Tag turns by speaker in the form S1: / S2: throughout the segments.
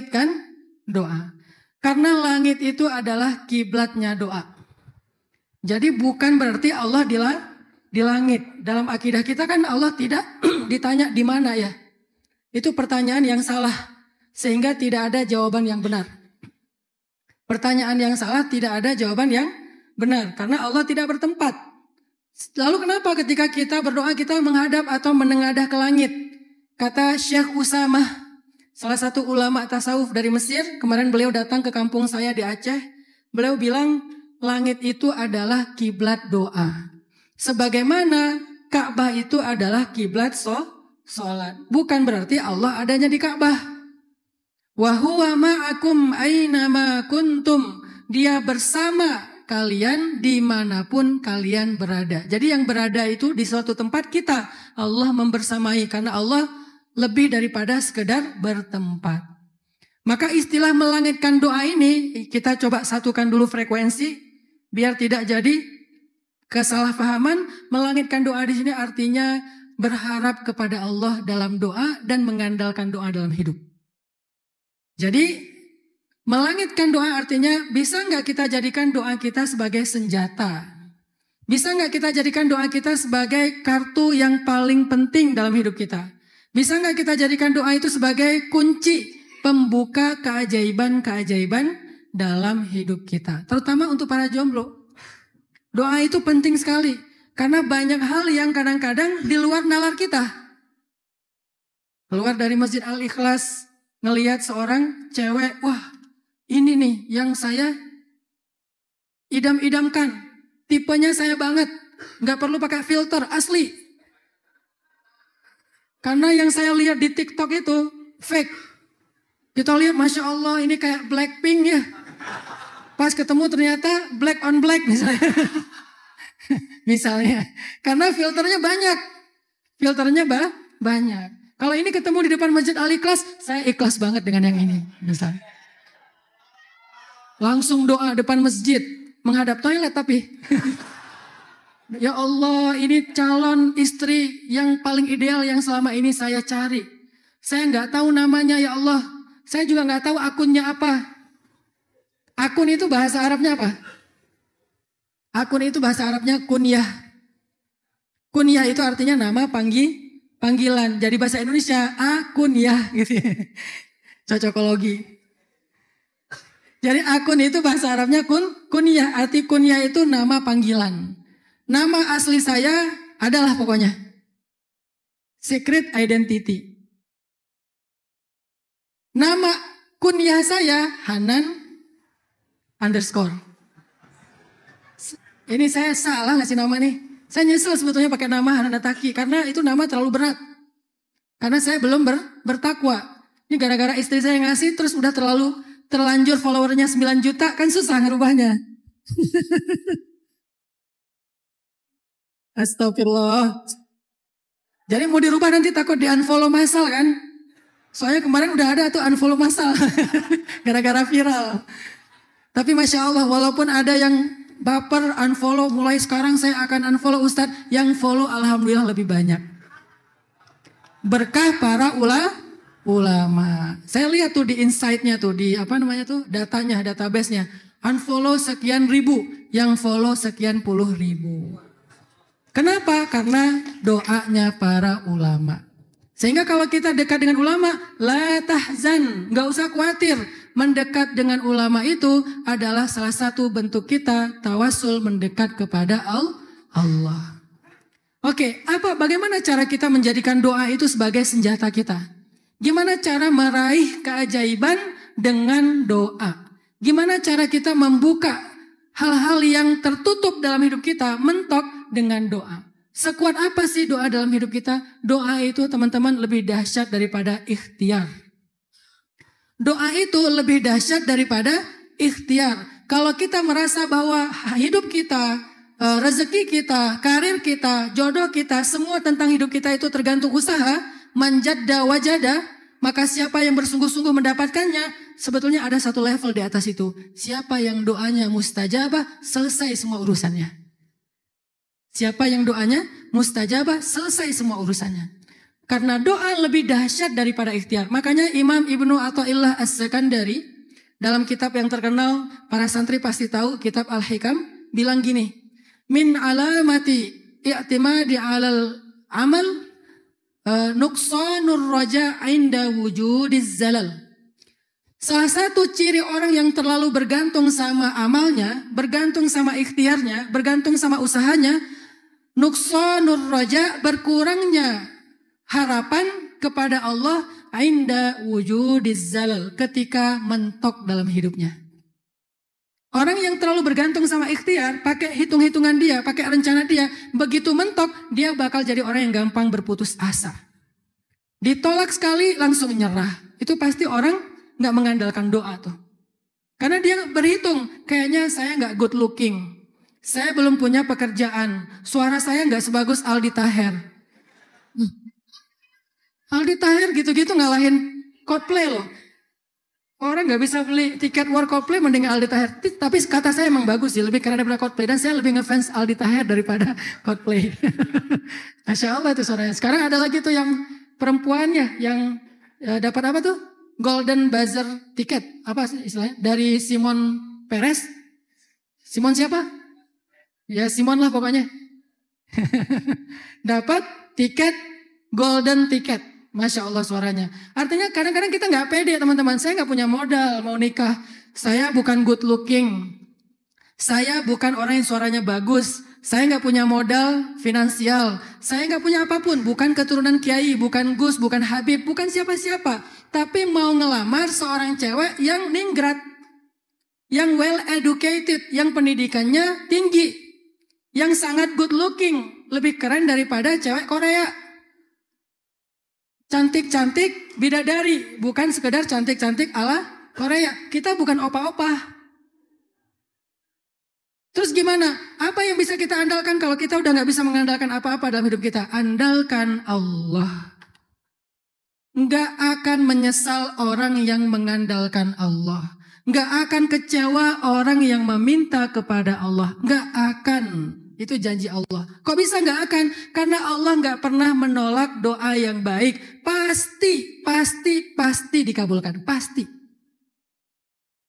S1: melangitkan doa. Karena langit itu adalah kiblatnya doa. Jadi bukan berarti Allah di langit. Dalam akidah kita kan Allah tidak ditanya di mana ya. Itu pertanyaan yang salah. Sehingga tidak ada jawaban yang benar. Pertanyaan yang salah tidak ada jawaban yang benar. Karena Allah tidak bertempat. Lalu kenapa ketika kita berdoa kita menghadap atau menengadah ke langit? Kata Syekh Usamah, salah satu ulama tasawuf dari Mesir. Kemarin beliau datang ke kampung saya di Aceh. Beliau bilang langit itu adalah kiblat doa. Sebagaimana Ka'bah itu adalah kiblat sholat. Bukan berarti Allah adanya di Ka'bah. Wa huwa ma'akum aynama kuntum. Dia bersama kalian dimanapun kalian berada. Jadi yang berada itu di suatu tempat kita. Allah membersamai karena Allah lebih daripada sekedar bertempat. Maka istilah melangitkan doa ini kita coba satukan dulu frekuensi biar tidak jadi kesalahpahaman. Melangitkan doa di sini artinya berharap kepada Allah dalam doa dan mengandalkan doa dalam hidup. Jadi melangitkan doa artinya bisa nggak kita jadikan doa kita sebagai senjata? Bisa nggak kita jadikan doa kita sebagai kartu yang paling penting dalam hidup kita? Bisa nggak kita jadikan doa itu sebagai kunci pembuka keajaiban-keajaiban dalam hidup kita? Terutama untuk para jomblo. Doa itu penting sekali. Karena banyak hal yang kadang-kadang di luar nalar kita. Keluar dari Masjid Al-Ikhlas, ngelihat seorang cewek, wah ini nih yang saya idam-idamkan. Tipenya saya banget. Nggak perlu pakai filter, asli. Karena yang saya lihat di TikTok itu fake. Kita lihat Masya Allah ini kayak Blackpink ya. Pas ketemu ternyata black on black misalnya. Misalnya. Karena filternya banyak. Filternya banyak. Kalau ini ketemu di depan Masjid Al-Ikhlas, saya ikhlas banget dengan yang ini. Misalnya. Langsung doa depan masjid. Menghadap toilet tapi. Ya Allah, ini calon istri yang paling ideal yang selama ini saya cari. Saya nggak tahu namanya ya Allah. Saya juga nggak tahu akunnya apa. Akun itu bahasa Arabnya apa? Akun itu bahasa Arabnya kunyah. Kunyah itu artinya nama panggilan. Jadi bahasa Indonesia akunyah gitu ya. Cocokologi. Jadi akun itu bahasa Arabnya kunyah. Arti kunyah itu nama panggilan. Nama asli saya adalah pokoknya secret identity. Nama kunyah saya Hanan _ Ini saya salah ngasih nama nih. Saya nyesel sebetulnya pakai nama Hanan Ataki karena itu nama terlalu berat. Karena saya belum bertakwa. Ini gara-gara istri saya ngasih terus udah terlanjur followernya 9 juta kan susah ngerubahnya. Astagfirullah. Jadi mau dirubah nanti takut di unfollow massal kan. Soalnya kemarin udah ada tuh unfollow massal. Gara-gara viral. Tapi Masya Allah walaupun ada yang baper unfollow, mulai sekarang saya akan unfollow Ustadz. Yang follow alhamdulillah lebih banyak. Berkah para ulama. Saya lihat tuh di insight-nya tuh, di apa namanya tuh, datanya, database-nya. Unfollow sekian ribu, yang follow sekian puluh ribu. Kenapa? Karena doanya para ulama. Sehingga kalau kita dekat dengan ulama, la tahzan, nggak usah khawatir. Mendekat dengan ulama itu adalah salah satu bentuk kita tawasul mendekat kepada Allah. Oke, bagaimana cara kita menjadikan doa itu sebagai senjata kita? Gimana cara meraih keajaiban dengan doa? Gimana cara kita membuka hal-hal yang tertutup dalam hidup kita, mentok dengan doa? Sekuat apa sih doa dalam hidup kita? Doa itu teman-teman lebih dahsyat daripada ikhtiar. Doa itu lebih dahsyat daripada ikhtiar. Kalau kita merasa bahwa hidup kita, rezeki kita, karir kita, jodoh kita, semua tentang hidup kita itu tergantung usaha, manjadda wajada, maka siapa yang bersungguh-sungguh mendapatkannya, sebetulnya ada satu level di atas itu. Siapa yang doanya mustajabah, selesai semua urusannya. Siapa yang doanya mustajabah, selesai semua urusannya. Karena doa lebih dahsyat daripada ikhtiar. Makanya Imam Ibnu Athaillah As-Sakandari dalam kitab yang terkenal, para santri pasti tahu, kitab Al-Hikam, bilang gini, min alamati i'timadi alal amal nuqsanur raja inda wujudiz zalal. Salah satu ciri orang yang terlalu bergantung sama amalnya, bergantung sama ikhtiarnya, bergantung sama usahanya, nuqsanur raja, berkurangnya harapan kepada Allah inda wujudiz zalal, ketika mentok dalam hidupnya. Orang yang terlalu bergantung sama ikhtiar, pakai hitung-hitungan dia, pakai rencana dia, begitu mentok, dia bakal jadi orang yang gampang berputus asa. Ditolak sekali langsung nyerah. Itu pasti orang gak mengandalkan doa tuh. Karena dia berhitung, kayaknya saya gak good looking. Saya belum punya pekerjaan. Suara saya gak sebagus Aldi Taher. Aldi Taher gitu-gitu ngalahin Coldplay loh. Orang gak bisa beli tiket war Coldplay mending Aldi Taher. Tapi kata saya emang bagus sih, lebih keren daripada Coldplay. Dan saya lebih ngefans Aldi Taher daripada Coldplay. Masya Allah tuh suaranya. Sekarang ada lagi tuh yang perempuannya yang dapat apa tuh? Golden Buzzer tiket. Apa istilahnya? Dari Simon Perez. Simon siapa? Ya Simon lah pokoknya. Dapat tiket, golden tiket. Masya Allah suaranya. Artinya kadang-kadang kita gak pede teman-teman. Saya gak punya modal mau nikah. Saya bukan good looking. Saya bukan orang yang suaranya bagus. Saya gak punya modal finansial. Saya gak punya apapun. Bukan keturunan kiai, bukan Gus, bukan Habib, bukan siapa-siapa. Tapi mau ngelamar seorang cewek yang ningrat. Yang well educated, yang pendidikannya tinggi. Yang sangat good looking. Lebih keren daripada cewek Korea. Cantik-cantik bidadari, bukan sekedar cantik-cantik ala Korea. Kita bukan opa-opa. Terus gimana? Apa yang bisa kita andalkan kalau kita udah gak bisa mengandalkan apa-apa dalam hidup kita? Andalkan Allah. Gak akan menyesal orang yang mengandalkan Allah. Gak akan kecewa orang yang meminta kepada Allah. Gak akan. Itu janji Allah. Kok bisa gak akan? Karena Allah gak pernah menolak doa yang baik. Pasti dikabulkan. Pasti.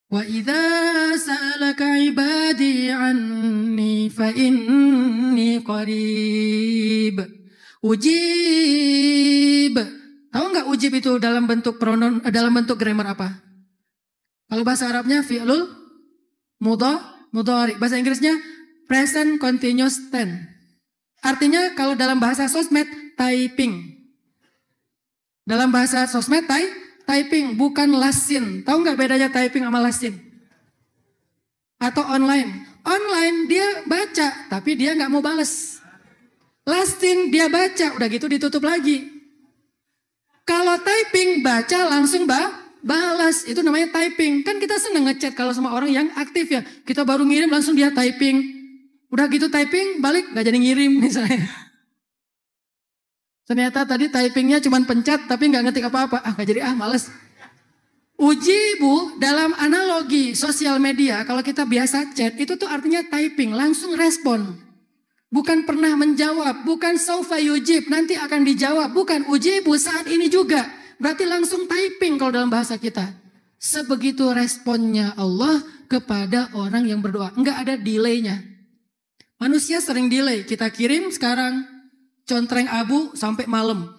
S1: Wa idza sa'alaka ibadi anni fa inni qarib. Ujib. Tahu gak ujib itu dalam bentuk pronoun, dalam bentuk grammar apa? Kalau bahasa Arabnya fi'lul mudhari. Bahasa Inggrisnya present continuous tense. Artinya kalau dalam bahasa sosmed, typing. Dalam bahasa sosmed, typing, bukan lasin. Tahu nggak bedanya typing sama lasin? Atau online. Online dia baca, tapi dia nggak mau bales. Lasin dia baca, udah gitu ditutup lagi. Kalau typing, baca langsung balas. Itu namanya typing. Kan kita seneng ngechat kalau sama orang yang aktif ya. Kita baru ngirim langsung dia typing. Udah gitu typing, balik gak jadi ngirim misalnya. Ternyata tadi typingnya cuma pencet tapi gak ngetik apa-apa. Gak jadi males. Ujibu dalam analogi sosial media, kalau kita biasa chat, itu tuh artinya typing, langsung respon. Bukan pernah menjawab, bukan saufa yujib, nanti akan dijawab. Bukan ujibu saat ini juga. Berarti langsung typing kalau dalam bahasa kita. Sebegitu responnya Allah kepada orang yang berdoa. Enggak ada delaynya. Manusia sering delay, kita kirim sekarang contreng abu sampai malam.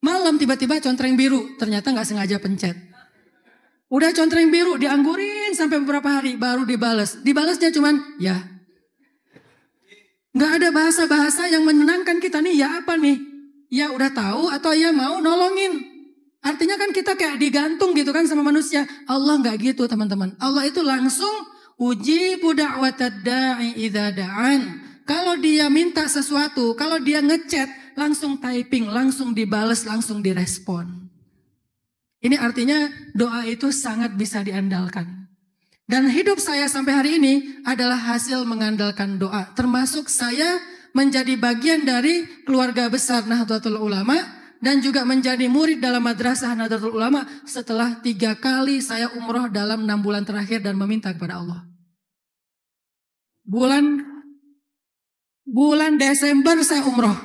S1: Malam tiba-tiba contreng biru, ternyata gak sengaja pencet. Udah contreng biru, dianggurin sampai beberapa hari, baru dibales. Dibalasnya cuman, ya. Gak ada bahasa-bahasa yang menyenangkan kita nih, ya apa nih? Ya udah tahu atau ya mau nolongin. Artinya kan kita kayak digantung gitu kan sama manusia. Allah gak gitu teman-teman. Allah itu langsung ujibu da'watad da'i idza da'an. Kalau dia minta sesuatu, kalau dia ngechat, langsung typing, langsung dibales, langsung direspon. Ini artinya doa itu sangat bisa diandalkan. Dan hidup saya sampai hari ini adalah hasil mengandalkan doa. Termasuk saya menjadi bagian dari keluarga besar Nahdlatul Ulama dan juga menjadi murid dalam madrasah Nahdlatul Ulama setelah 3 kali saya umroh dalam 6 bulan terakhir dan meminta kepada Allah. Bulan Desember saya umroh.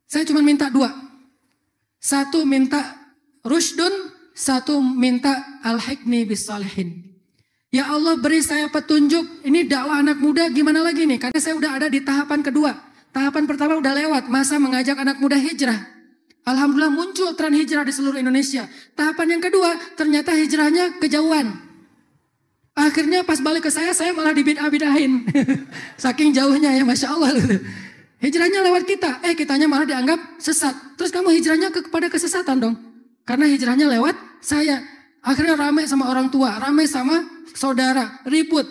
S1: Saya cuma minta 2. Satu minta rushdun, satu minta al-hikni bis-salihin. Ya Allah beri saya petunjuk, ini dakwah anak muda gimana lagi nih? Karena saya udah ada di tahapan kedua. Tahapan pertama udah lewat, masa mengajak anak muda hijrah. Alhamdulillah muncul tren hijrah di seluruh Indonesia. Tahapan yang kedua, ternyata hijrahnya kejauhan. Akhirnya pas balik ke saya malah dibid'ah-bid'ahin. Saking jauhnya ya, Masya Allah. Hijrahnya lewat kita, kitanya malah dianggap sesat. Terus kamu hijrahnya kepada kesesatan dong. Karena hijrahnya lewat saya. Akhirnya rame sama orang tua, rame sama saudara, ribut,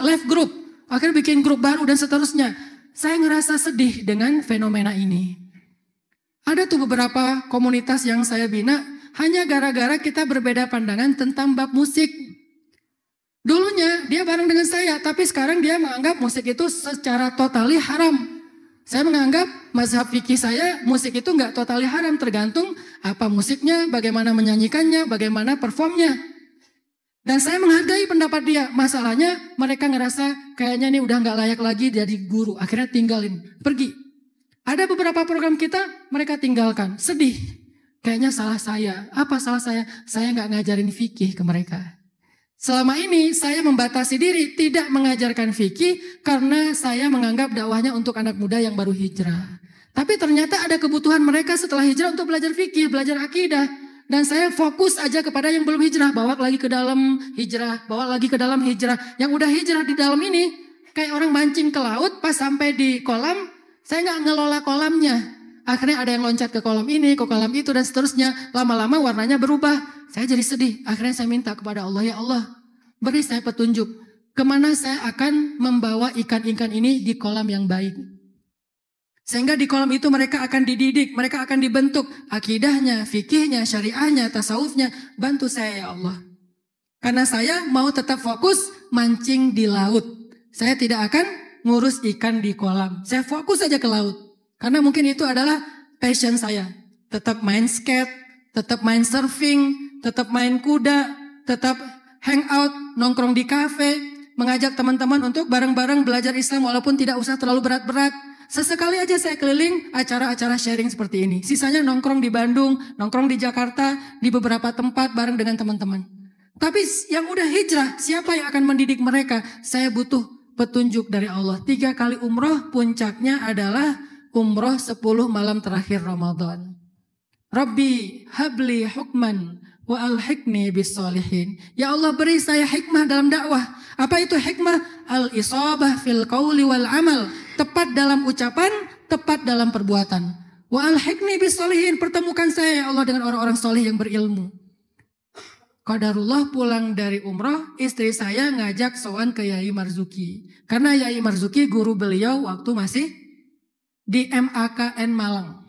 S1: live group. Akhirnya bikin grup baru dan seterusnya. Saya ngerasa sedih dengan fenomena ini. Ada tuh beberapa komunitas yang saya bina hanya gara-gara kita berbeda pandangan tentang bab musik. Dulunya dia bareng dengan saya, tapi sekarang dia menganggap musik itu secara totali haram. Saya menganggap mazhab fikih saya musik itu nggak totali haram, tergantung apa musiknya, bagaimana menyanyikannya, bagaimana performnya. Dan saya menghargai pendapat dia. Masalahnya mereka ngerasa kayaknya ini udah nggak layak lagi jadi guru, akhirnya tinggalin, pergi. Ada beberapa program kita mereka tinggalkan, sedih. Kayaknya salah saya. Apa salah saya? Saya nggak ngajarin fikih ke mereka. Selama ini saya membatasi diri tidak mengajarkan fikih karena saya menganggap dakwahnya untuk anak muda yang baru hijrah. Tapi ternyata ada kebutuhan mereka setelah hijrah untuk belajar fikih, belajar akidah. Dan saya fokus aja kepada yang belum hijrah, bawa lagi ke dalam hijrah, bawa lagi ke dalam hijrah. Yang udah hijrah di dalam ini kayak orang mancing ke laut, pas sampai di kolam, saya nggak ngelola kolamnya. Akhirnya ada yang loncat ke kolam ini, ke kolam itu dan seterusnya. Lama-lama warnanya berubah. Saya jadi sedih. Akhirnya saya minta kepada Allah, ya Allah, beri saya petunjuk. Kemana saya akan membawa ikan-ikan ini di kolam yang baik. Sehingga di kolam itu mereka akan dididik, mereka akan dibentuk. Akidahnya, fikihnya, syariahnya, tasawufnya. Bantu saya ya Allah. Karena saya mau tetap fokus mancing di laut. Saya tidak akan ngurus ikan di kolam. Saya fokus saja ke laut. Karena mungkin itu adalah passion saya. Tetap main skate, tetap main surfing, tetap main kuda, tetap hangout, nongkrong di kafe, mengajak teman-teman untuk bareng-bareng belajar Islam walaupun tidak usah terlalu berat-berat. Sesekali aja saya keliling acara-acara sharing seperti ini. Sisanya nongkrong di Bandung, nongkrong di Jakarta, di beberapa tempat bareng dengan teman-teman. Tapi yang udah hijrah, siapa yang akan mendidik mereka? Saya butuh petunjuk dari Allah. 3 kali umroh, puncaknya adalah umroh 10 malam terakhir Ramadan. Rabbi habli hukman wa alhiqni bis-solihin. Ya Allah beri saya hikmah dalam dakwah. Apa itu hikmah? Al-isabah fil qawli wal amal. Tepat dalam ucapan, tepat dalam perbuatan. Wa alhiqni bis-solihin. Pertemukan saya ya Allah dengan orang-orang soleh yang berilmu. Qadarullah pulang dari umroh, istri saya ngajak sowan ke Yai Marzuki. Karena Yai Marzuki guru beliau waktu masih di MAKN Malang.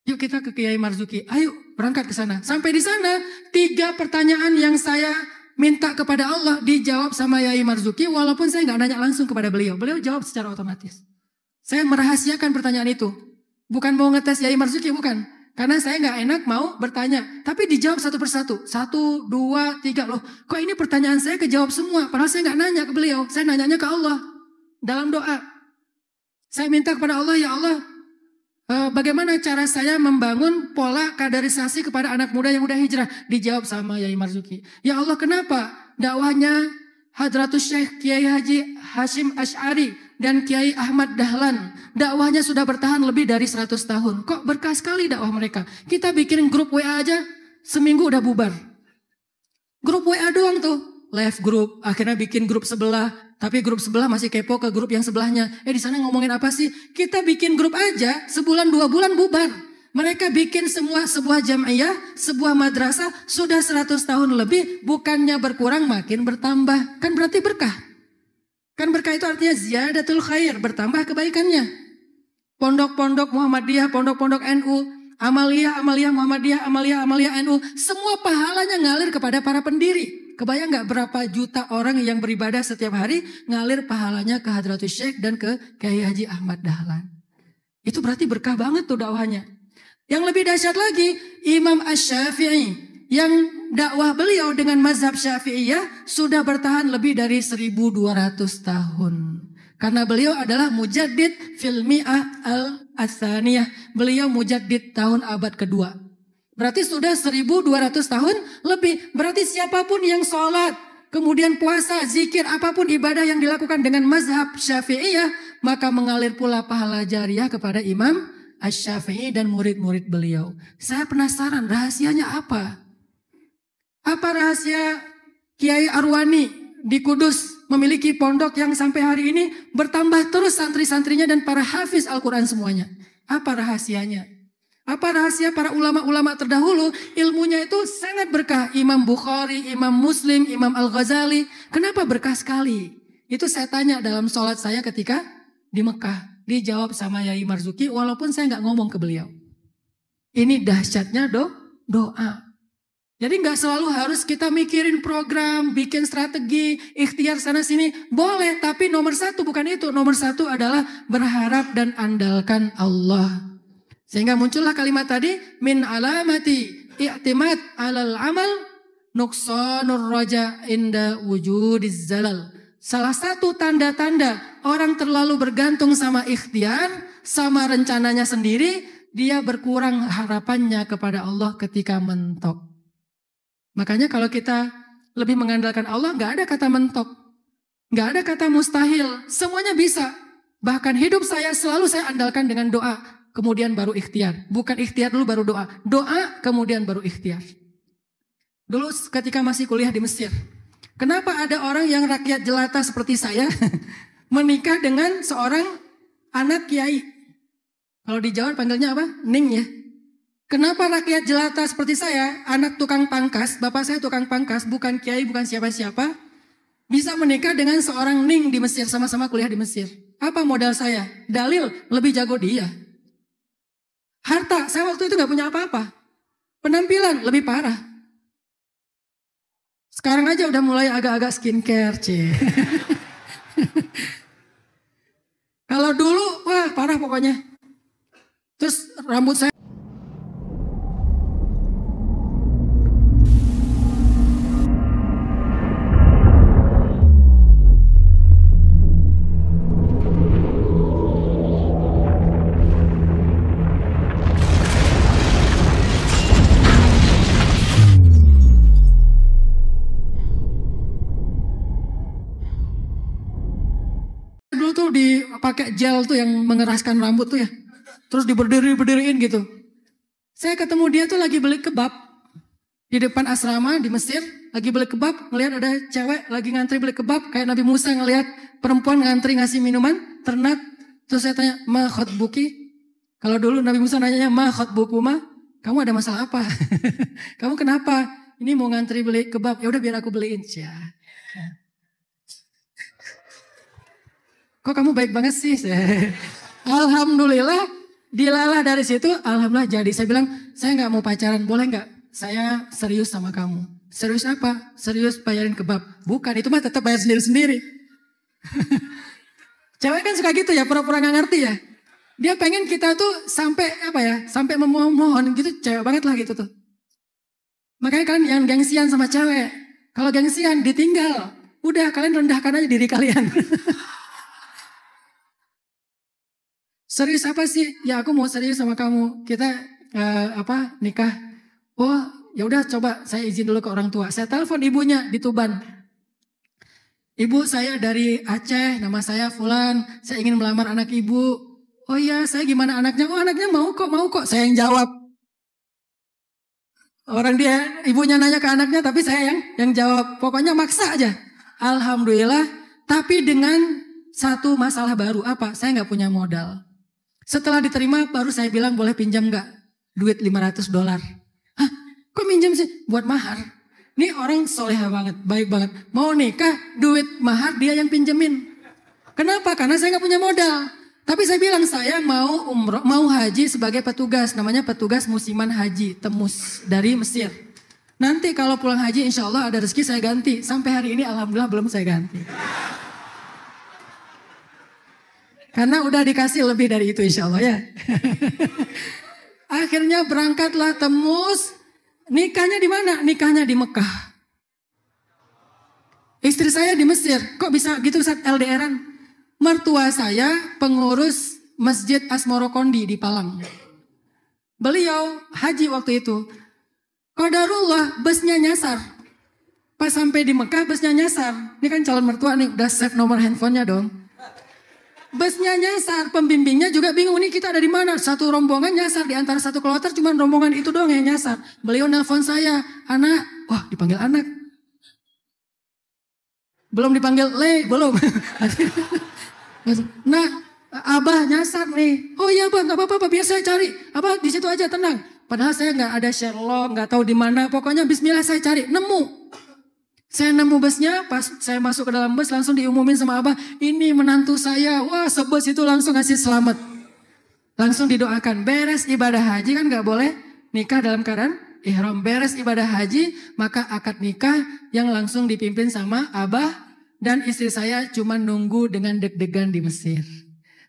S1: Yuk kita ke Kiai Marzuki, ayo berangkat ke sana. Sampai di sana 3 pertanyaan yang saya minta kepada Allah dijawab sama Yai Marzuki. Walaupun saya nggak nanya langsung kepada beliau, beliau jawab secara otomatis. Saya merahasiakan pertanyaan itu. Bukan mau ngetes Yai Marzuki, bukan. Karena saya nggak enak mau bertanya. Tapi dijawab satu persatu. 1, 2, 3. Loh kok ini pertanyaan saya kejawab semua. Padahal saya nggak nanya ke beliau. Saya nanyanya ke Allah. Dalam doa. Saya minta kepada Allah, ya Allah, bagaimana cara saya membangun pola kaderisasi kepada anak muda yang udah hijrah? Dijawab sama Yai Marzuki. Ya Allah, kenapa dakwahnya Hadratus Syekh Kiai Haji Hashim Asy'ari dan Kiai Ahmad Dahlan dakwahnya sudah bertahan lebih dari 100 tahun. Kok berkah sekali dakwah mereka. Kita bikin grup WA aja seminggu udah bubar. Grup WA doang tuh. Live group, akhirnya bikin grup sebelah. Tapi grup sebelah masih kepo ke grup yang sebelahnya. Di sana ngomongin apa sih? Kita bikin grup aja, sebulan 2 bulan bubar. Mereka bikin semua sebuah jam'iyah, sebuah madrasah, sudah 100 tahun lebih, bukannya berkurang makin bertambah. Kan berarti berkah. Kan berkah itu artinya ziyadatul khair, bertambah kebaikannya. Pondok-pondok Muhammadiyah, pondok-pondok NU, Amaliyah Muhammadiyah, Amaliyah NU, semua pahalanya ngalir kepada para pendiri. Kebayang gak berapa juta orang yang beribadah setiap hari ngalir pahalanya ke Hadratus Syekh dan ke Kiai Haji Ahmad Dahlan. Itu berarti berkah banget tuh dakwahnya. Yang lebih dahsyat lagi, Imam Asy-Syafi'i yang dakwah beliau dengan mazhab Syafi'iyah sudah bertahan lebih dari 1200 tahun. Karena beliau adalah mujaddid fil mi'ah al-atsaniyah. Beliau mujaddid tahun abad kedua. Berarti sudah 1200 tahun lebih. Berarti siapapun yang sholat, kemudian puasa, zikir, apapun ibadah yang dilakukan dengan mazhab Syafi'iyah, maka mengalir pula pahala jariah kepada Imam Asy-Syafi'i dan murid-murid beliau. Saya penasaran rahasianya apa? Apa rahasia Kiai Arwani di Kudus memiliki pondok yang sampai hari ini bertambah terus santri-santrinya dan para hafiz Al-Quran semuanya? Apa rahasianya? Apa rahasia para ulama-ulama terdahulu? Ilmunya itu sangat berkah. Imam Bukhari, Imam Muslim, Imam Al-Ghazali. Kenapa berkah sekali? Itu saya tanya dalam sholat saya ketika di Mekah. Dijawab sama Yai Marzuki walaupun saya nggak ngomong ke beliau. Ini dahsyatnya doa. Jadi nggak selalu harus kita mikirin program, bikin strategi, ikhtiar sana sini. Boleh, tapi nomor satu bukan itu. Nomor satu adalah berharap dan andalkan Allah. Sehingga muncullah kalimat tadi, min alamati i'timad alal amal nuqsanur raja inda wujudiz zalal. Salah satu tanda-tanda orang terlalu bergantung sama ikhtiar, sama rencananya sendiri, dia berkurang harapannya kepada Allah ketika mentok. Makanya kalau kita lebih mengandalkan Allah, nggak ada kata mentok, nggak ada kata mustahil, semuanya bisa. Bahkan hidup saya selalu saya andalkan dengan doa, kemudian baru ikhtiar. Bukan ikhtiar dulu baru doa, doa kemudian baru ikhtiar. Dulu ketika masih kuliah di Mesir, kenapa ada orang yang rakyat jelata seperti saya menikah dengan seorang anak kiai? Kalau di Jawa panggilnya apa? Ning ya. Kenapa rakyat jelata seperti saya, anak tukang pangkas, bapak saya tukang pangkas, bukan kiai, bukan siapa-siapa, bisa menikah dengan seorang Ning di Mesir, sama-sama kuliah di Mesir? Apa modal saya? Dalil, lebih jago dia. Harta, saya waktu itu gak punya apa-apa. Penampilan, lebih parah. Sekarang aja udah mulai agak-agak skincare, Kalau dulu, wah parah pokoknya. Terus rambut saya. Tuh dipakai gel tuh yang mengeraskan rambut tuh ya. Terus diberdiriin gitu. Saya ketemu dia tuh lagi beli kebab di depan asrama di Mesir, lagi beli kebab, ngelihat ada cewek lagi ngantri beli kebab, kayak Nabi Musa ngelihat perempuan ngantri ngasih minuman, ternak. Terus saya tanya, "Ma khotbuki?" Kalau dulu Nabi Musa nanyanya, "Ma khotbukuma?" Kamu ada masalah apa? Kamu kenapa? Ini mau ngantri beli kebab, ya udah biar aku beliin. Ya. Kok kamu baik banget sih? Alhamdulillah, dilalah dari situ, alhamdulillah jadi. Saya bilang, saya nggak mau pacaran, boleh nggak? Saya serius sama kamu. Serius apa? Serius bayarin kebab. Bukan, itu mah tetap bayar sendiri-sendiri. Cewek kan suka gitu ya, pura-pura nggak ngerti ya. Dia pengen kita tuh sampai apa ya, sampai memohon gitu, cewek banget lah gitu tuh. Makanya kalian jangan gengsian sama cewek. Kalau gengsian ditinggal, udah kalian rendahkan aja diri kalian. Serius apa sih? Ya aku mau serius sama kamu. Kita nikah. Oh ya udah coba saya izin dulu ke orang tua. Saya telepon ibunya di Tuban. Ibu saya dari Aceh, nama saya Fulan. Saya ingin melamar anak ibu. Oh iya, saya gimana anaknya? Oh anaknya mau kok. Saya yang jawab. Orang dia, ibunya nanya ke anaknya, tapi saya yang jawab. Pokoknya maksa aja. Alhamdulillah. Tapi dengan satu masalah baru. Apa? Saya nggak punya modal. Setelah diterima baru saya bilang boleh pinjam gak? Duit $500. Hah? Kok minjam sih? Buat mahar. Ini orang soleha banget, baik banget. Mau nikah, duit mahar dia yang pinjemin. Kenapa? Karena saya gak punya modal. Tapi saya bilang saya mau umroh, mau haji sebagai petugas. Namanya petugas musiman haji, Temus dari Mesir. Nanti kalau pulang haji insya Allah ada rezeki saya ganti. Sampai hari ini alhamdulillah belum saya ganti. Karena udah dikasih lebih dari itu insya Allah ya. Akhirnya berangkatlah Temus. Nikahnya di mana? Nikahnya di Mekah. Istri saya di Mesir. Kok bisa gitu saat LDRan? Mertua saya pengurus Masjid Asmoro Kondi di Palang. Beliau haji waktu itu. Qadarullah busnya nyasar. Pas sampai di Mekah busnya nyasar. Ini kan calon mertua nih, udah save nomor handphonenya dong. Busnya nyasar, pembimbingnya juga bingung, ini kita ada di mana? Satu rombongan nyasar, di antara satu kloter cuma rombongan itu doang yang nyasar. Beliau nelpon saya, anak, wah dipanggil anak. Belum dipanggil Le, belum. Nah, Abah nyasar nih. Oh iya Abah, nggak apa-apa, biar saya cari. Abah di situ aja tenang. Padahal saya nggak ada Sherlock, nggak tahu di mana. Pokoknya Bismillah saya cari, nemu. Saya nemu busnya, pas saya masuk ke dalam bus langsung diumumin sama Abah, ini menantu saya. Wah, sebus itu langsung ngasih selamat. Langsung didoakan. Beres ibadah haji kan nggak boleh nikah dalam keadaan ihram. Beres ibadah haji, maka akad nikah yang langsung dipimpin sama Abah. Dan istri saya cuma nunggu dengan deg-degan di Mesir.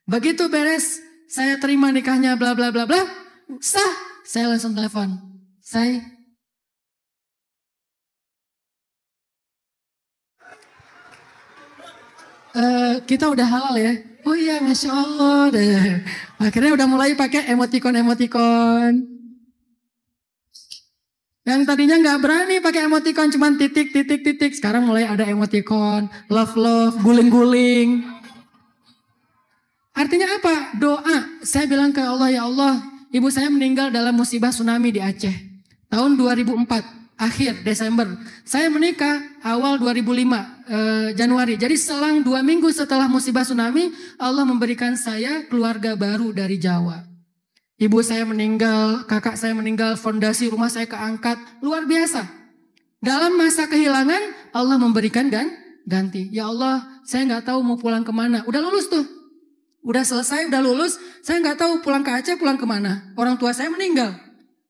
S1: Begitu beres, saya terima nikahnya bla bla bla bla. Sah, saya langsung telepon. Kita udah halal ya. Oh iya, Masya Allah deh. Akhirnya udah mulai pakai emoticon. Yang tadinya nggak berani pakai emoticon, cuman titik. Sekarang mulai ada emoticon, love, guling-guling. Artinya apa? Doa. Saya bilang ke Allah, ya Allah, ibu saya meninggal dalam musibah tsunami di Aceh. Tahun 2004, akhir Desember. Saya menikah awal 2005, Januari. Jadi selang 2 minggu setelah musibah tsunami, Allah memberikan saya keluarga baru dari Jawa. Ibu saya meninggal, kakak saya meninggal, fondasi rumah saya keangkat. Luar biasa. Dalam masa kehilangan, Allah memberikan ganti. Ya Allah, saya nggak tahu mau pulang kemana. Udah lulus tuh. Udah selesai, udah lulus. Saya nggak tahu pulang ke Aceh, pulang kemana. Orang tua saya meninggal.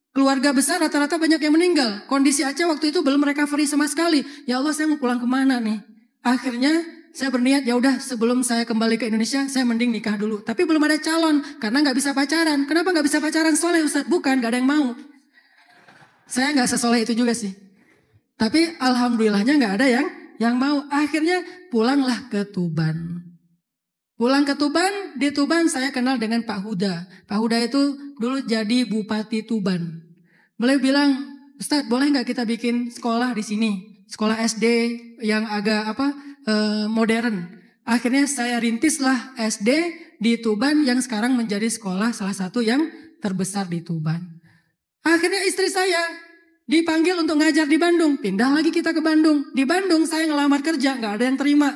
S1: Keluarga besar rata-rata banyak yang meninggal. Kondisi Aceh waktu itu belum recovery sama sekali. Ya Allah, saya mau pulang kemana nih? Akhirnya saya berniat, ya udah sebelum saya kembali ke Indonesia, saya mending nikah dulu. Tapi belum ada calon, karena nggak bisa pacaran. Kenapa nggak bisa pacaran? Soleh Ustaz, bukan, nggak ada yang mau. Saya nggak sesoleh itu juga sih. Tapi alhamdulillahnya nggak ada yang mau. Akhirnya pulanglah ke Tuban. Pulang ke Tuban, di Tuban saya kenal dengan Pak Huda. Pak Huda itu dulu jadi Bupati Tuban. Beliau bilang, Ustaz boleh nggak kita bikin sekolah di sini? Sekolah SD yang agak modern. Akhirnya saya rintislah SD di Tuban yang sekarang menjadi sekolah salah satu yang terbesar di Tuban. Akhirnya istri saya dipanggil untuk ngajar di Bandung. Pindah lagi kita ke Bandung. Di Bandung saya ngelamar kerja, nggak ada yang terima.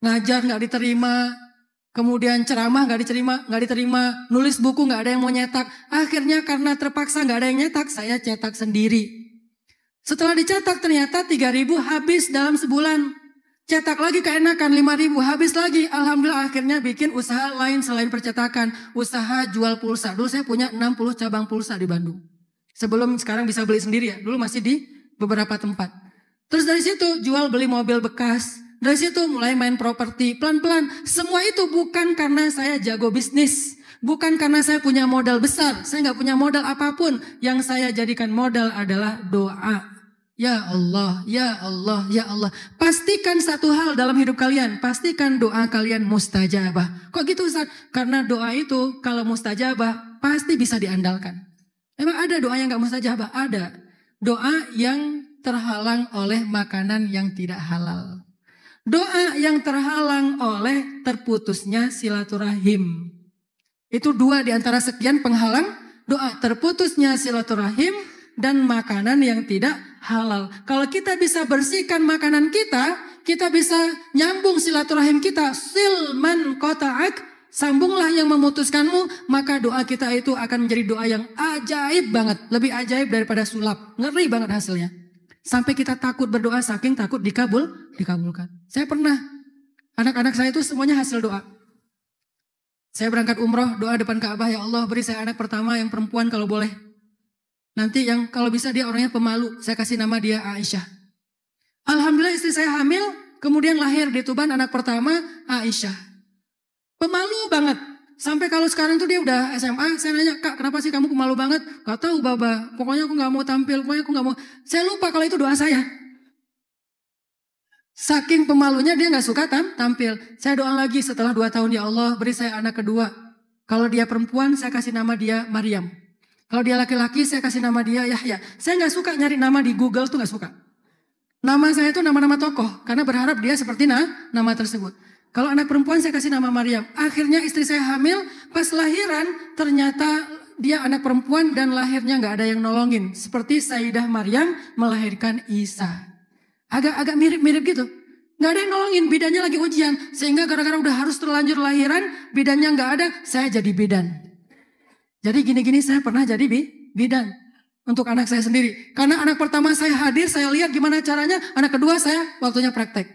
S1: Ngajar nggak diterima. Kemudian ceramah nggak diterima. Nulis buku nggak ada yang mau nyetak. Akhirnya karena terpaksa nggak ada yang nyetak, saya cetak sendiri. Setelah dicetak ternyata 3.000 habis dalam sebulan. Cetak lagi keenakan 5.000 habis lagi. Alhamdulillah akhirnya bikin usaha lain selain percetakan. Usaha jual pulsa. Dulu saya punya 60 cabang pulsa di Bandung. Sebelum sekarang bisa beli sendiri ya. Dulu masih di beberapa tempat. Terus dari situ jual beli mobil bekas. Dari situ mulai main properti. Pelan-pelan. Semua itu bukan karena saya jago bisnis. Bukan karena saya punya modal besar. Saya nggak punya modal apapun. Yang saya jadikan modal adalah doa. Ya Allah, ya Allah, ya Allah. Pastikan satu hal dalam hidup kalian. Pastikan doa kalian mustajabah. Kok gitu Ustaz? Karena doa itu kalau mustajabah pasti bisa diandalkan. Emang ada doa yang gak mustajabah? Ada. Doa yang terhalang oleh makanan yang tidak halal. Doa yang terhalang oleh terputusnya silaturahim. Itu 2 di antara sekian penghalang doa. Terputusnya silaturahim dan makanan yang tidak halal. Kalau kita bisa bersihkan makanan kita, kita bisa nyambung silaturahim kita. Silman qata'ak, sambunglah yang memutuskanmu, maka doa kita itu akan menjadi doa yang ajaib banget. Lebih ajaib daripada sulap. Ngeri banget hasilnya. Sampai kita takut berdoa, saking takut dikabulkan. Saya pernah, anak-anak saya itu semuanya hasil doa. Saya berangkat umroh, doa depan Ka'bah, ya Allah beri saya anak pertama yang perempuan kalau boleh. Nanti yang kalau bisa dia orangnya pemalu. Saya kasih nama dia Aisyah. Alhamdulillah istri saya hamil. Kemudian lahir di Tuban anak pertama Aisyah. Pemalu banget. Sampai kalau sekarang tuh dia udah SMA. Saya nanya, Kak kenapa sih kamu pemalu banget? Gak tahu Baba. Pokoknya aku gak mau tampil. Pokoknya aku gak mau. Saya lupa kalau itu doa saya. Saking pemalunya dia nggak suka tampil. Saya doa lagi setelah 2 tahun, ya Allah beri saya anak kedua. Kalau dia perempuan saya kasih nama dia Maryam. Kalau dia laki-laki saya kasih nama dia Yahya. Saya nggak suka nyari nama di Google tuh, nggak suka. Nama saya itu nama-nama tokoh karena berharap dia seperti nama tersebut. Kalau anak perempuan saya kasih nama Maryam. Akhirnya istri saya hamil, pas lahiran ternyata dia anak perempuan dan lahirnya nggak ada yang nolongin. Seperti Sayyidah Maryam melahirkan Isa. Agak mirip-mirip gitu. Gak ada yang nolongin, bidannya lagi ujian. Sehingga gara-gara udah harus terlanjur lahiran, bidannya gak ada, saya jadi bidan. Jadi gini-gini saya pernah jadi bidan. Untuk anak saya sendiri. Karena anak pertama saya hadir, saya lihat gimana caranya. Anak kedua saya waktunya praktek.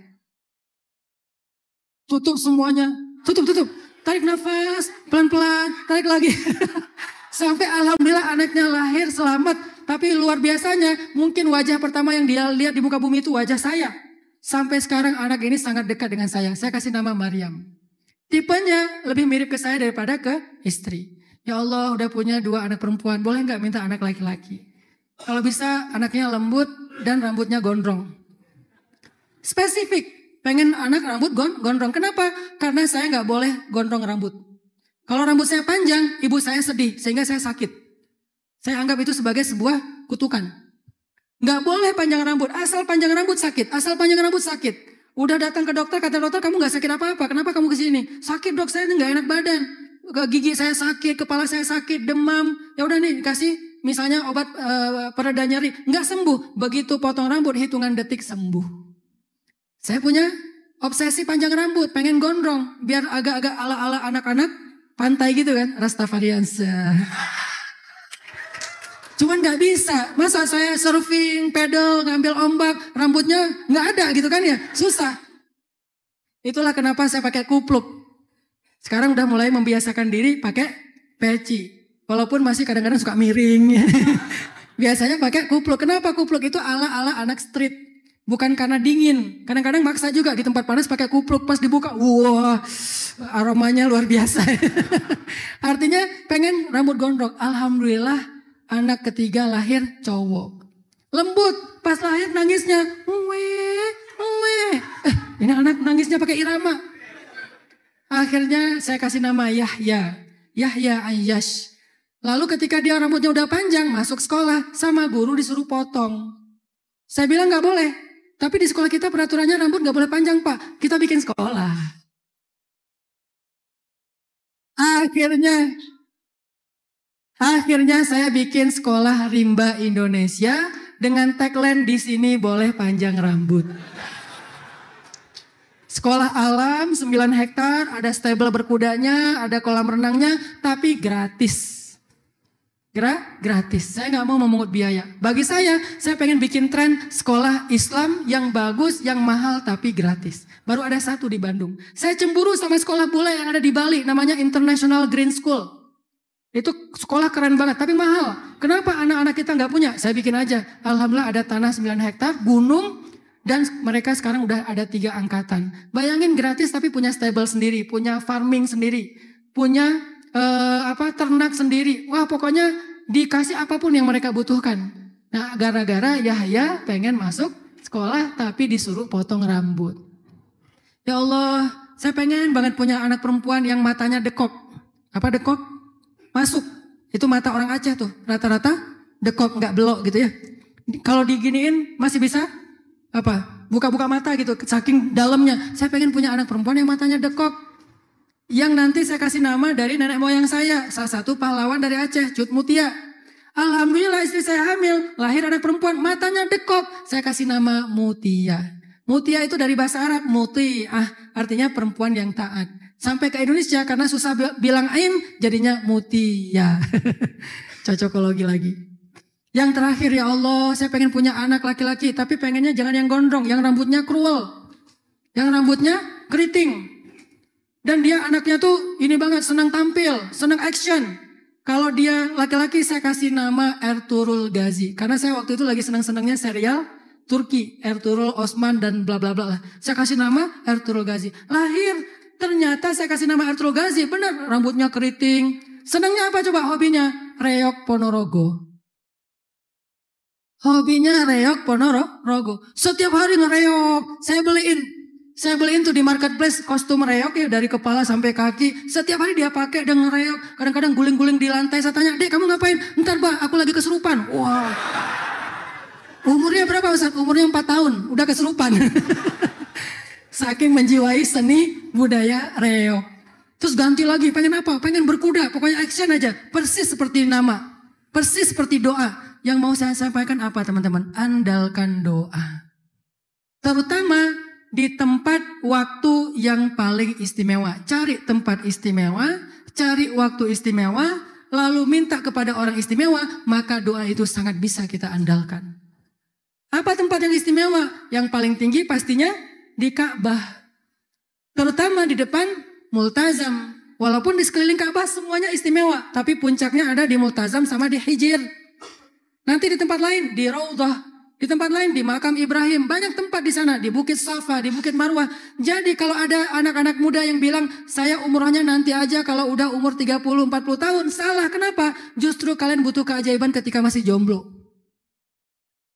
S1: Tutup semuanya, tutup. Tarik nafas, pelan-pelan, tarik lagi. Sampai alhamdulillah anaknya lahir selamat. Tapi luar biasanya mungkin wajah pertama yang dia lihat di muka bumi itu wajah saya. Sampai sekarang anak ini sangat dekat dengan saya. Saya kasih nama Maryam. Tipenya lebih mirip ke saya daripada ke istri. Ya Allah udah punya 2 anak perempuan. Boleh gak minta anak laki-laki? Kalau bisa anaknya lembut dan rambutnya gondrong. Spesifik. Pengen anak rambut gondrong. Kenapa? Karena saya gak boleh gondrong rambut. Kalau rambut saya panjang, ibu saya sedih. Sehingga saya sakit. Saya anggap itu sebagai sebuah kutukan. Gak boleh panjang rambut. Asal panjang rambut sakit. Udah datang ke dokter, kata dokter kamu gak sakit apa-apa. Kenapa kamu kesini? Sakit dok, saya gak enak badan. Gigi saya sakit, kepala saya sakit, demam. Ya udah nih kasih misalnya obat pereda nyeri. Gak sembuh. Begitu potong rambut, hitungan detik sembuh. Saya punya obsesi panjang rambut. Pengen gondrong. Biar agak-agak ala-ala anak-anak pantai gitu kan. Rastafariansa. Cuman gak bisa. Masa saya surfing, pedal, ngambil ombak, rambutnya gak ada gitu kan ya. Susah. Itulah kenapa saya pakai kupluk. Sekarang udah mulai membiasakan diri pakai peci. Walaupun masih kadang-kadang suka miring. Biasanya pakai kupluk. Kenapa kupluk? Itu ala-ala anak street. Bukan karena dingin. Kadang-kadang maksa juga di tempat panas pakai kupluk. Pas dibuka, wah aromanya luar biasa. Artinya pengen rambut gondrong. Alhamdulillah. Anak ketiga lahir cowok. Lembut. Pas lahir nangisnya. Ini anak nangisnya pakai irama. Akhirnya saya kasih nama Yahya. Yahya Ayyash. Lalu ketika dia rambutnya udah panjang. Masuk sekolah. Sama guru disuruh potong. Saya bilang gak boleh. Tapi di sekolah kita peraturannya rambut gak boleh panjang pak. Kita bikin sekolah. Akhirnya saya bikin sekolah rimba Indonesia dengan tagline di sini boleh panjang rambut. Sekolah alam 9 hektar, ada stable berkudanya, ada kolam renangnya, tapi gratis. Gratis. Saya nggak mau memungut biaya. Bagi saya pengen bikin tren sekolah Islam yang bagus, yang mahal tapi gratis. Baru ada 1 di Bandung. Saya cemburu sama sekolah bule yang ada di Bali, namanya International Green School. Itu sekolah keren banget, tapi mahal. Kenapa anak-anak kita nggak punya? Saya bikin aja. Alhamdulillah ada tanah 9 hektar, gunung, dan mereka sekarang udah ada 3 angkatan. Bayangin gratis tapi punya stable sendiri, punya farming sendiri, punya ternak sendiri. Wah pokoknya dikasih apapun yang mereka butuhkan. Nah gara-gara Yahya pengen masuk sekolah tapi disuruh potong rambut. Ya Allah, saya pengen banget punya anak perempuan yang matanya dekok. Apa dekok? Masuk, itu mata orang Aceh tuh, rata-rata dekok, nggak belok gitu ya. Kalau diginiin masih bisa buka-buka mata gitu, saking dalamnya. Saya pengen punya anak perempuan yang matanya dekok. Yang nanti saya kasih nama dari nenek moyang saya, salah satu pahlawan dari Aceh, Cut Mutia. Alhamdulillah istri saya hamil, lahir anak perempuan, matanya dekok. Saya kasih nama Mutia. Mutia itu dari bahasa Arab, muti, artinya perempuan yang taat. Sampai ke Indonesia karena susah bilang ain jadinya Mutia. Cocokologi lagi. Yang terakhir ya Allah, saya pengen punya anak laki-laki tapi pengennya jangan yang gondrong, yang rambutnya kruwel. Yang rambutnya keriting. Dan dia anaknya tuh ini banget, senang tampil, senang action. Kalau dia laki-laki saya kasih nama Ertuğrul Gazi. Karena saya waktu itu lagi senang-senangnya serial Turki, Ertuğrul Osman dan bla bla bla. Saya kasih nama Ertuğrul Gazi. Lahir. Ternyata saya kasih nama Ertuğrul Gazi, benar rambutnya keriting. Senangnya apa coba hobinya? Reog Ponorogo. Hobinya reok Ponorogo. Setiap hari ngereok. Saya beliin tuh di marketplace kostum reok ya dari kepala sampai kaki. Setiap hari dia pakai dan ngereok. Kadang-kadang guling-guling di lantai. Saya tanya, "Dek, kamu ngapain?" "Ntar, Mbak, aku lagi kesurupan." Wah. Umurnya berapa, Ustaz? Umurnya 4 tahun. Udah kesurupan. Saking menjiwai seni budaya reok. Terus ganti lagi, pengen apa? Pengen berkuda, pokoknya action aja. Persis seperti nama, persis seperti doa. Yang mau saya sampaikan apa teman-teman? Andalkan doa. Terutama di tempat waktu yang paling istimewa. Cari tempat istimewa, cari waktu istimewa, lalu minta kepada orang istimewa, maka doa itu sangat bisa kita andalkan. Apa tempat yang istimewa? Yang paling tinggi pastinya di Ka'bah. Terutama di depan Multazam. Walaupun di sekeliling Ka'bah semuanya istimewa. Tapi puncaknya ada di Multazam sama di Hijir. Nanti di tempat lain, di Raudhah. Di tempat lain, di makam Ibrahim. Banyak tempat di sana. Di Bukit Safa, di Bukit Marwah. Jadi kalau ada anak-anak muda yang bilang, saya umrohnya nanti aja kalau udah umur 30-40 tahun. Salah, kenapa? Justru kalian butuh keajaiban ketika masih jomblo.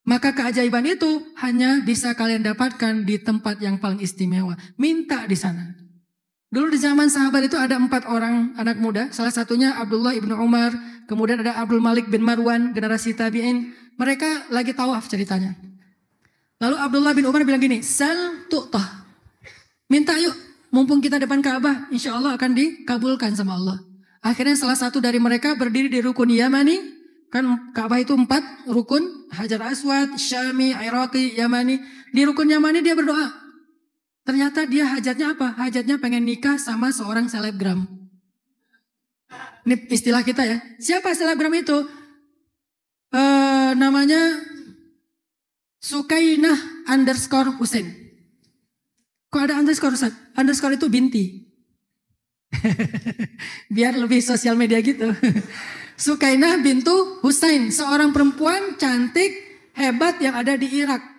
S1: Maka keajaiban itu hanya bisa kalian dapatkan di tempat yang paling istimewa. Minta di sana. Dulu di zaman sahabat itu ada 4 orang anak muda. Salah satunya Abdullah ibnu Umar. Kemudian ada Abdul Malik bin Marwan, generasi tabi'in. Mereka lagi tawaf ceritanya. Lalu Abdullah bin Umar bilang gini, "Sal tu'tah." Minta yuk, mumpung kita depan Ka'bah, insya Allah akan dikabulkan sama Allah. Akhirnya salah satu dari mereka berdiri di rukun Yamani. Kan Ka'bah itu 4 rukun, Hajar Aswad, Syami, Iraqi, Yamani. Di rukun Yamani dia berdoa. Ternyata dia hajatnya apa? Hajatnya pengen nikah sama seorang selebgram. Ini istilah kita ya. Siapa selebgram itu? Namanya Sukainah _ Husain. Kok ada underscore Ustaz? Underscore itu binti. Biar lebih sosial media gitu. Sukainah bintu Husain, seorang perempuan cantik, hebat yang ada di Irak.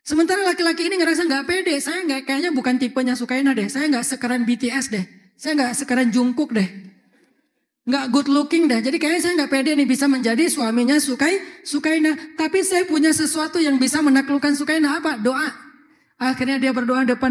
S1: Sementara laki-laki ini ngerasa nggak pede. Saya nggak, kayaknya bukan tipenya Sukainah deh. Saya nggak sekeren BTS deh. Saya nggak sekeren Jungkook deh. Nggak good looking deh. Jadi kayaknya saya nggak pede nih bisa menjadi suaminya Sukainah. Tapi saya punya sesuatu yang bisa menaklukkan Sukainah. Apa? Doa. Akhirnya dia berdoa depan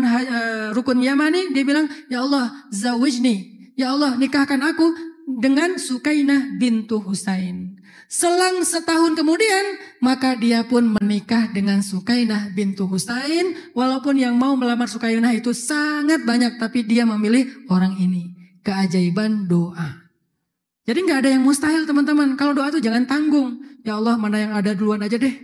S1: rukun Yamani. Dia bilang, "Ya Allah, zawijni. Ya Allah, nikahkan aku dengan Sukainah bintu Husain." Selang setahun kemudian, maka dia pun menikah dengan Sukainah bintu Husain. Walaupun yang mau melamar Sukainah itu sangat banyak, tapi dia memilih orang ini. Keajaiban doa. Jadi nggak ada yang mustahil teman-teman. Kalau doa itu jangan tanggung. Ya Allah, mana yang ada duluan aja deh.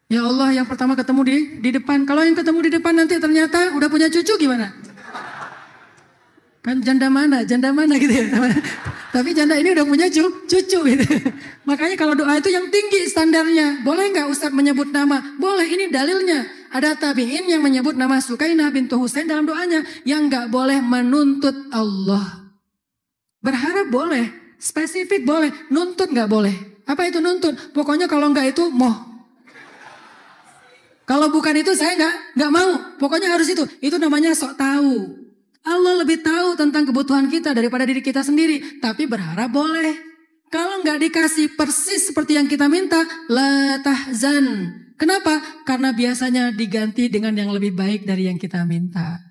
S1: Ya Allah, yang pertama ketemu di depan. Kalau yang ketemu di depan nanti ternyata udah punya cucu gimana? Kan janda mana gitu ya. Tapi janda ini udah punya cucu gitu. Makanya kalau doa itu yang tinggi standarnya. Boleh nggak Ustadz menyebut nama? Boleh, ini dalilnya. Ada tabi'in yang menyebut nama Sukainah bintu Husain dalam doanya. Yang nggak boleh menuntut Allah. Berharap boleh, spesifik boleh, nuntut nggak boleh. Apa itu nuntut? Pokoknya kalau nggak itu moh. Kalau bukan itu saya nggak mau. Pokoknya harus itu. Itu namanya sok tahu. Allah lebih tahu tentang kebutuhan kita daripada diri kita sendiri. Tapi berharap boleh. Kalau nggak dikasih persis seperti yang kita minta, la tahzan. Kenapa? Karena biasanya diganti dengan yang lebih baik dari yang kita minta.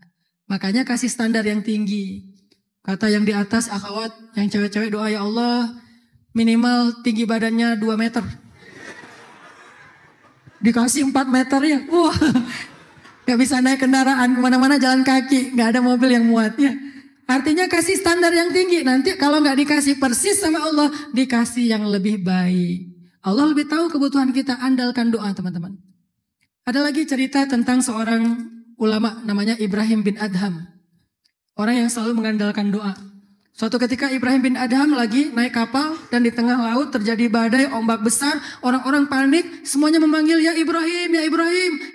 S1: Makanya kasih standar yang tinggi. Kata yang di atas, akhwat, yang cewek-cewek doa, ya Allah, minimal tinggi badannya 2 meter. Dikasih 4 meter ya, wah, gak bisa naik kendaraan kemana-mana jalan kaki, gak ada mobil yang muat ya. Artinya kasih standar yang tinggi, nanti kalau gak dikasih persis sama Allah, dikasih yang lebih baik. Allah lebih tahu kebutuhan kita, andalkan doa teman-teman. Ada lagi cerita tentang seorang ulama namanya Ibrahim bin Adham. Orang yang selalu mengandalkan doa. Suatu ketika Ibrahim bin Adham lagi naik kapal dan di tengah laut terjadi badai, ombak besar, orang-orang panik, semuanya memanggil, ya Ibrahim,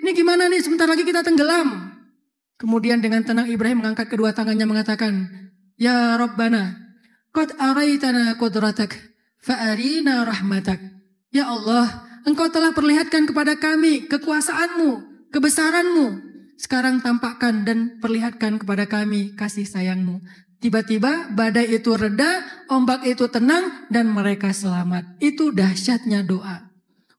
S1: ini gimana nih, sebentar lagi kita tenggelam. Kemudian dengan tenang Ibrahim mengangkat kedua tangannya mengatakan, ya Rabbana, qad araitana qudratak, fa'arina rahmatak. Ya Allah, Engkau telah perlihatkan kepada kami kekuasaanmu, kebesaranmu. Sekarang tampakkan dan perlihatkan kepada kami kasih sayangmu. Tiba-tiba badai itu reda, ombak itu tenang, dan mereka selamat. Itu dahsyatnya doa.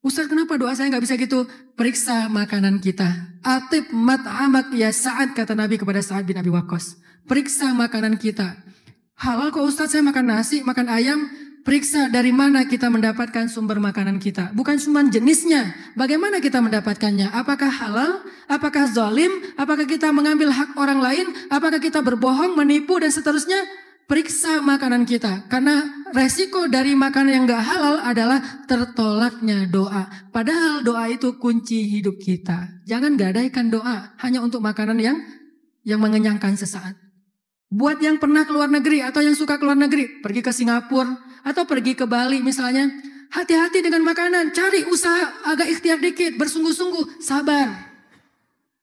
S1: Ustaz, kenapa doa saya nggak bisa gitu? Periksa makanan kita. Atib mat'amak ya Sa'ad, kata Nabi kepada Sa'ad bin Abi Waqqas. Periksa makanan kita. Halal kok Ustaz, saya makan nasi, makan ayam. Periksa dari mana kita mendapatkan sumber makanan kita. Bukan cuma jenisnya. Bagaimana kita mendapatkannya? Apakah halal? Apakah zalim? Apakah kita mengambil hak orang lain? Apakah kita berbohong, menipu, dan seterusnya? Periksa makanan kita. Karena resiko dari makanan yang gak halal adalah tertolaknya doa. Padahal doa itu kunci hidup kita. Jangan gadaikan doa hanya untuk makanan yang mengenyangkan sesaat. Buat yang pernah keluar negeri atau yang suka keluar negeri, pergi ke Singapura atau pergi ke Bali misalnya, hati-hati dengan makanan, cari usaha agak ikhtiar dikit, bersungguh-sungguh, sabar.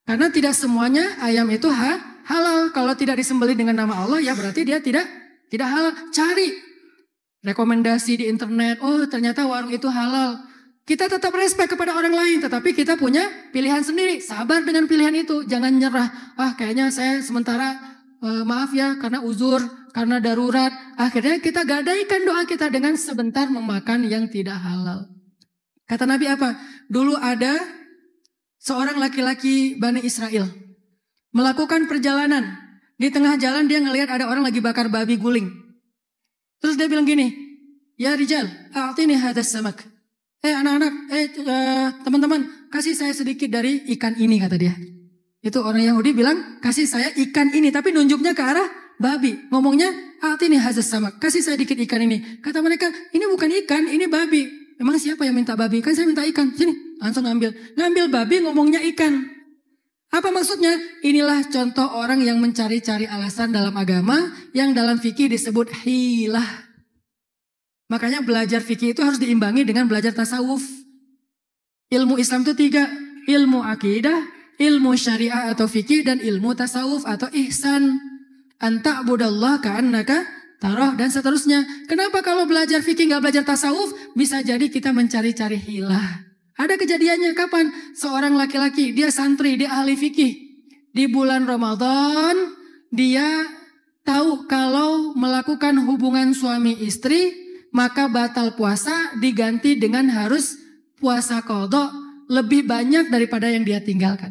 S1: Karena tidak semuanya ayam itu halal. Kalau tidak disembelih dengan nama Allah, ya berarti dia tidak halal. Cari rekomendasi di internet, oh ternyata warung itu halal. Kita tetap respect kepada orang lain, tetapi kita punya pilihan sendiri. Sabar dengan pilihan itu, jangan nyerah. Kayaknya saya sementara maaf ya, karena uzur, karena darurat. Akhirnya kita gadaikan doa kita dengan sebentar memakan yang tidak halal. Kata Nabi apa? Dulu ada seorang laki-laki Bani Israel melakukan perjalanan. Di tengah jalan dia ngelihat ada orang lagi bakar babi guling. Terus dia bilang gini, ya Rijal, a'tini hadas samak. Anak-anak, teman-teman, kasih saya sedikit dari ikan ini, kata dia. Itu orang Yahudi bilang, kasih saya ikan ini. Tapi nunjuknya ke arah babi. Ngomongnya, a'tini hadas samak. Kasih saya dikit ikan ini. Kata mereka, ini bukan ikan, ini babi. Emang siapa yang minta babi? Kan saya minta ikan. Sini, langsung ngambil. Ngambil babi, ngomongnya ikan. Apa maksudnya? Inilah contoh orang yang mencari-cari alasan dalam agama yang dalam fikih disebut hilah. Makanya belajar fikih itu harus diimbangi dengan belajar tasawuf. Ilmu Islam itu 3. Ilmu akidah, ilmu syariah atau fikih, dan ilmu tasawuf atau ihsan. Anta'budallah ka'annaka tarah, dan seterusnya. Kenapa kalau belajar fikih nggak belajar tasawuf? Bisa jadi kita mencari-cari hilah. Ada kejadiannya kapan? Seorang laki-laki, dia santri, dia ahli fikih. Di bulan Ramadan, dia tahu kalau melakukan hubungan suami istri, maka batal puasa diganti dengan harus puasa qadha lebih banyak daripada yang dia tinggalkan.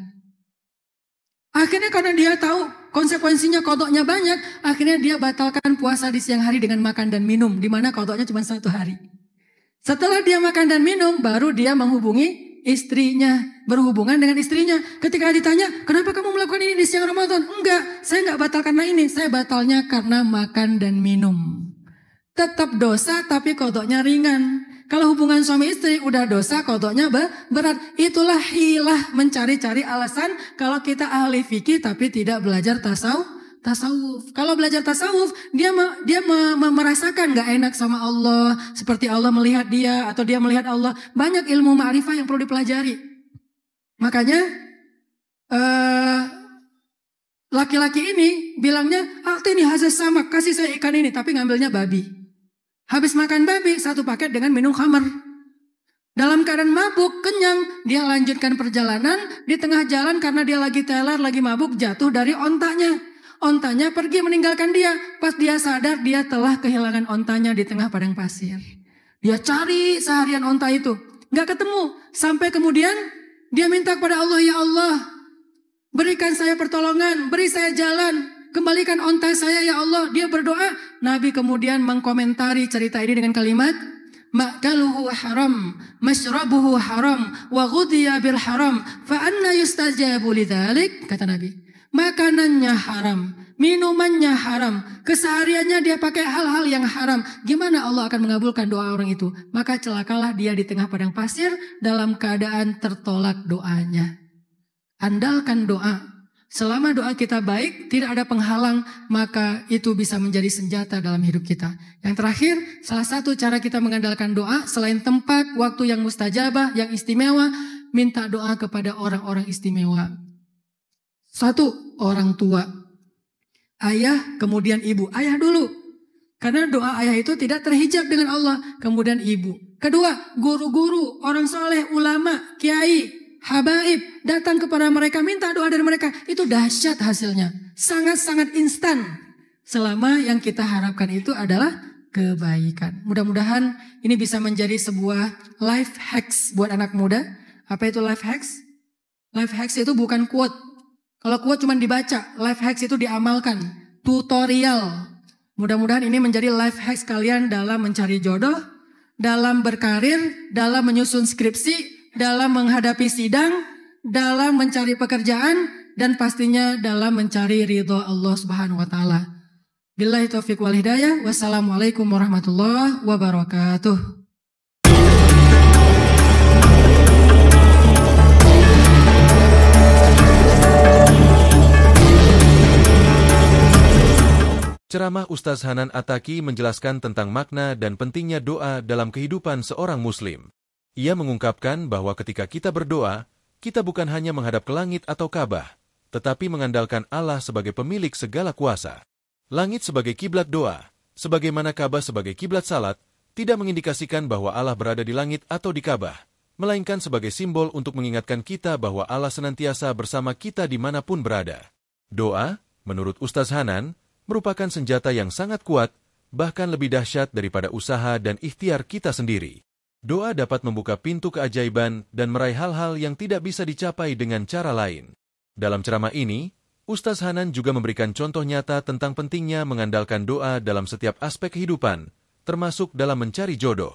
S1: Akhirnya karena dia tahu konsekuensinya qadhanya banyak, akhirnya dia batalkan puasa di siang hari dengan makan dan minum, di mana qadhanya cuma 1 hari. Setelah dia makan dan minum, baru dia menghubungi istrinya, berhubungan dengan istrinya. Ketika ditanya, kenapa kamu melakukan ini di siang Ramadan? Enggak, saya enggak batal karena ini, saya batalnya karena makan dan minum. Tetap dosa tapi qadhanya ringan. Kalau hubungan suami istri udah dosa, qadhanya berat. Itulah hilah, mencari-cari alasan kalau kita ahli fikih tapi tidak belajar tasawuf. Kalau belajar tasawuf, dia merasakan gak enak sama Allah, seperti Allah melihat dia atau dia melihat Allah. Banyak ilmu ma'rifah yang perlu dipelajari. Makanya laki-laki ini bilangnya, "A'tini hazas samak, kasih saya ikan ini," tapi ngambilnya babi. Habis makan babi, 1 paket dengan minum khamar. Dalam keadaan mabuk, kenyang, dia lanjutkan perjalanan. Di tengah jalan karena dia lagi teler, lagi mabuk, jatuh dari ontanya. Ontanya pergi meninggalkan dia. Pas dia sadar, dia telah kehilangan ontanya di tengah padang pasir. Dia cari seharian onta itu, gak ketemu. Sampai kemudian dia minta kepada Allah, "Ya Allah, berikan saya pertolongan, beri saya jalan, kembalikan onta saya ya Allah." Dia berdoa. Nabi kemudian mengkomentari cerita ini dengan kalimat, "Ma'kaluhu haram, mashrabuhu haram, wa ghudhiya bil haram, fa anna yustajabu lidzalik," kata Nabi. Makanannya haram, minumannya haram, kesehariannya dia pakai hal-hal yang haram. Gimana Allah akan mengabulkan doa orang itu? Maka celakalah dia di tengah padang pasir dalam keadaan tertolak doanya. Andalkan doa. Selama doa kita baik, tidak ada penghalang, maka itu bisa menjadi senjata dalam hidup kita. Yang terakhir, salah satu cara kita mengandalkan doa, selain tempat, waktu yang mustajabah, yang istimewa, minta doa kepada orang-orang istimewa. 1, orang tua. Ayah, kemudian ibu. Ayah dulu. Karena doa ayah itu tidak terhijab dengan Allah. Kemudian ibu. Kedua, guru-guru, orang soleh, ulama, kiai, habaib. Datang kepada mereka, minta doa dari mereka. Itu dahsyat hasilnya. Sangat-sangat instan. Selama yang kita harapkan itu adalah kebaikan. Mudah-mudahan ini bisa menjadi sebuah life hacks buat anak muda. Apa itu life hacks? Life hacks itu bukan quote. Kalau quote cuma dibaca, life hacks itu diamalkan. Tutorial. Mudah-mudahan ini menjadi life hacks kalian dalam mencari jodoh, dalam berkarir, dalam menyusun skripsi, dalam menghadapi sidang, dalam mencari pekerjaan, dan pastinya dalam mencari ridho Allah Subhanahu wa taala. Billahi taufiq wal hidayah. Wassalamualaikum warahmatullahi wabarakatuh.
S2: Ceramah Ustaz Hanan Attaqi menjelaskan tentang makna dan pentingnya doa dalam kehidupan seorang muslim. Ia mengungkapkan bahwa ketika kita berdoa, kita bukan hanya menghadap ke langit atau Ka'bah, tetapi mengandalkan Allah sebagai pemilik segala kuasa. Langit sebagai kiblat doa, sebagaimana Ka'bah sebagai kiblat salat, tidak mengindikasikan bahwa Allah berada di langit atau di Ka'bah, melainkan sebagai simbol untuk mengingatkan kita bahwa Allah senantiasa bersama kita dimanapun berada. Doa, menurut Ustaz Hanan, merupakan senjata yang sangat kuat, bahkan lebih dahsyat daripada usaha dan ikhtiar kita sendiri. Doa dapat membuka pintu keajaiban dan meraih hal-hal yang tidak bisa dicapai dengan cara lain. Dalam ceramah ini, Ustaz Hanan juga memberikan contoh nyata tentang pentingnya mengandalkan doa dalam setiap aspek kehidupan, termasuk dalam mencari jodoh.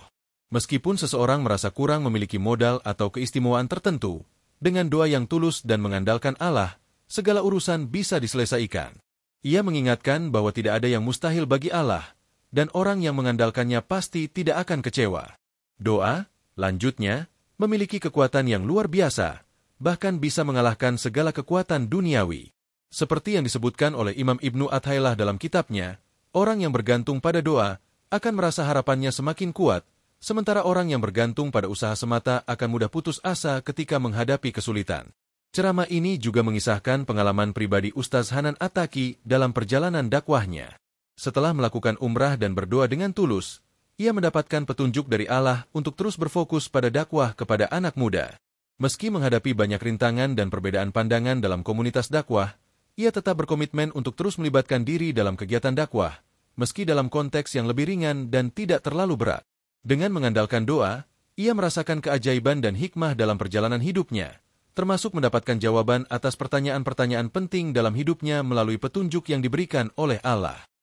S2: Meskipun seseorang merasa kurang memiliki modal atau keistimewaan tertentu, dengan doa yang tulus dan mengandalkan Allah, segala urusan bisa diselesaikan. Ia mengingatkan bahwa tidak ada yang mustahil bagi Allah, dan orang yang mengandalkannya pasti tidak akan kecewa. Doa, lanjutnya, memiliki kekuatan yang luar biasa, bahkan bisa mengalahkan segala kekuatan duniawi. Seperti yang disebutkan oleh Imam Ibnu Athailah dalam kitabnya, orang yang bergantung pada doa akan merasa harapannya semakin kuat, sementara orang yang bergantung pada usaha semata akan mudah putus asa ketika menghadapi kesulitan. Ceramah ini juga mengisahkan pengalaman pribadi Ustaz Hanan Attaqi dalam perjalanan dakwahnya. Setelah melakukan umrah dan berdoa dengan tulus, ia mendapatkan petunjuk dari Allah untuk terus berfokus pada dakwah kepada anak muda. Meski menghadapi banyak rintangan dan perbedaan pandangan dalam komunitas dakwah, ia tetap berkomitmen untuk terus melibatkan diri dalam kegiatan dakwah, meski dalam konteks yang lebih ringan dan tidak terlalu berat. Dengan mengandalkan doa, ia merasakan keajaiban dan hikmah dalam perjalanan hidupnya, termasuk mendapatkan jawaban atas pertanyaan-pertanyaan penting dalam hidupnya melalui petunjuk yang diberikan oleh Allah.